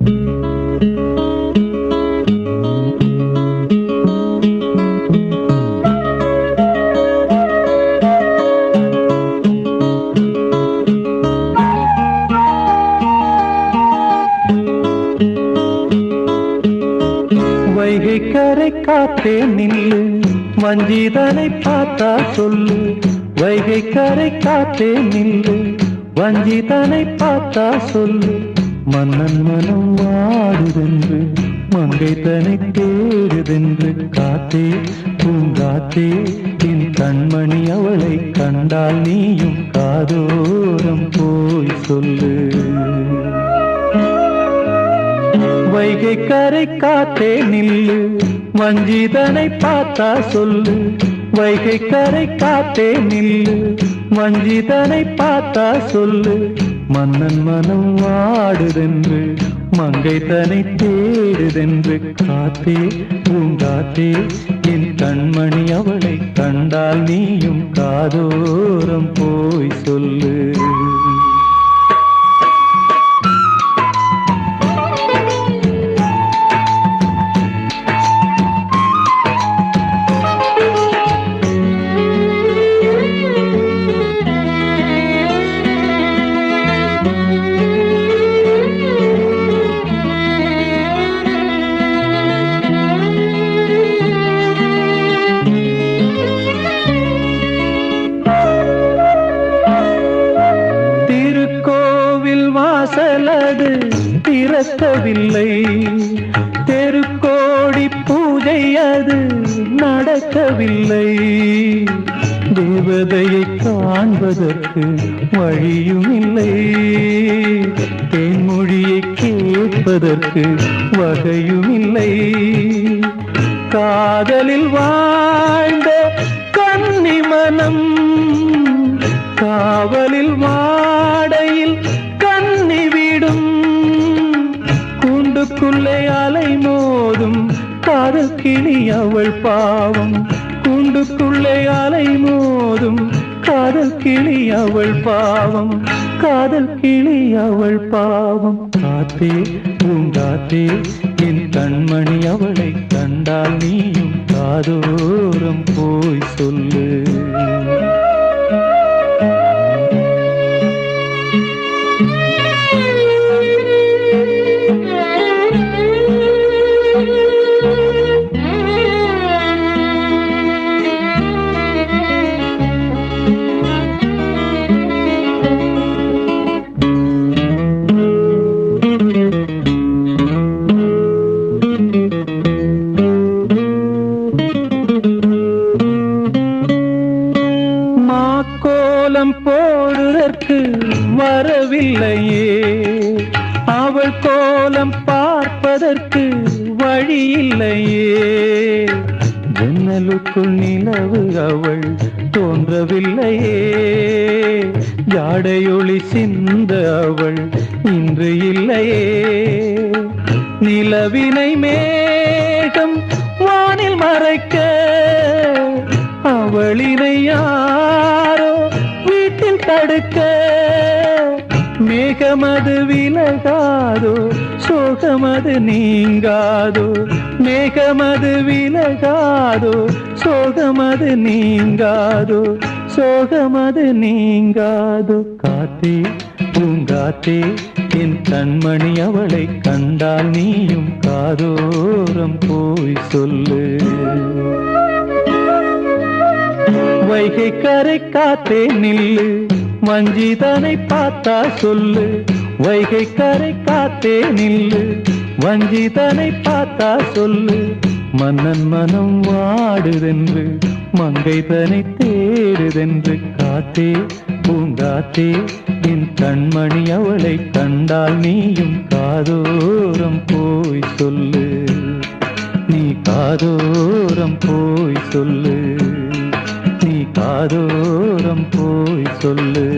வைகை கரை காத்தே நில்லு, வஞ்சிதனை பார்த்தா சொல்லு. வைகை கரை காத்தே நில்லு, வஞ்சிதனை பார்த்தா சொல்லு. மன்னன் மனம் வாடுதென்று, மங்கை தனை தேடுதென்று. காத்தே பூங்காத்தே, என் கண்மணி அவளை கண்டால் நீயும் காதோரம் போய் சொல்லு. வைகை கரை காத்தே நில்லு, வஞ்சிதனை பார்த்தா சொல்லு. வைகை கரை காத்தே நில்லு, வஞ்சிதனை பார்த்தா சொல்லு. மன்னன் மனம் வாடுதென்று, மங்கை தனை தேடுதென்று. காத்தே பூங்காத்தே, என் கண்மணி அவளை கண்டால் நீயும் காதோரம் போய் சொல்லு. வாசலது திறக்கவில்லை, தெருக்கோடி பூஜை அது நடக்கவில்லை. தேவதையை காண்பதற்கு வழியும் இல்லை, தேன்மொழியை கேட்பதற்கு வகையும் இல்லை. காதலில் வாழ்ந்த கன்னி மனம் காவலில் வாடையில் கண்ணி விடும். கூண்டுக்குள்ளே அலை மோதும் காதல் கிளி அவள் பாவம். கூண்டுக்குள்ளே அலை மோதும் காதல் கிளி அவள் பாவம். காதல் கிளி அவள் பாவம். காத்தே பூங்காத்தே, என் கண்மணி அவளை கண்டால் நீயும் காதோரம் போய் சொல்லு. கோலம் போடுதற்கு வரவில்லையே, அவள் கோலம் பார்ப்பதற்கு வழி இல்லையே. ஜன்னலுக்குள் நிலவு அவள் தோன்றவில்லையே, ஜாடையொளி சிந்த அவள் இன்று இல்லையே. நிலவினை மேகம் வானில் மறைக்க, அவளினை யாரோ வீட்டில் தடுக்க. மேகமது விலகாதோ, சோகமது நீங்காதோ. மேகமது விலகாதோ, சோகமது நீங்காதோ. சோகமது நீங்காதோ. காத்தே பூங்காத்தே, என் கண்மணி அவளை கண்டால் நீயும் காதோரம் போய் சொல்லு. வைகை கரை காத்தே நில்லு, வஞ்சிதனை பார்த்தா சொல்லு. வைகை கரை காத்தே நில்லு, வஞ்சிதனை பார்த்தா சொல்லு. மன்னன் மனம் வாடுதென்று, மங்கை தனை தேடுதென்று. காத்தே பூங்காத்தே, என் கண்மணி அவளை கண்டால் நீயும் காதோரம் போய் சொல்லு. நீ காதோரம் போய் சொல்லு, நீ காதோரம் போய் சொல்லு.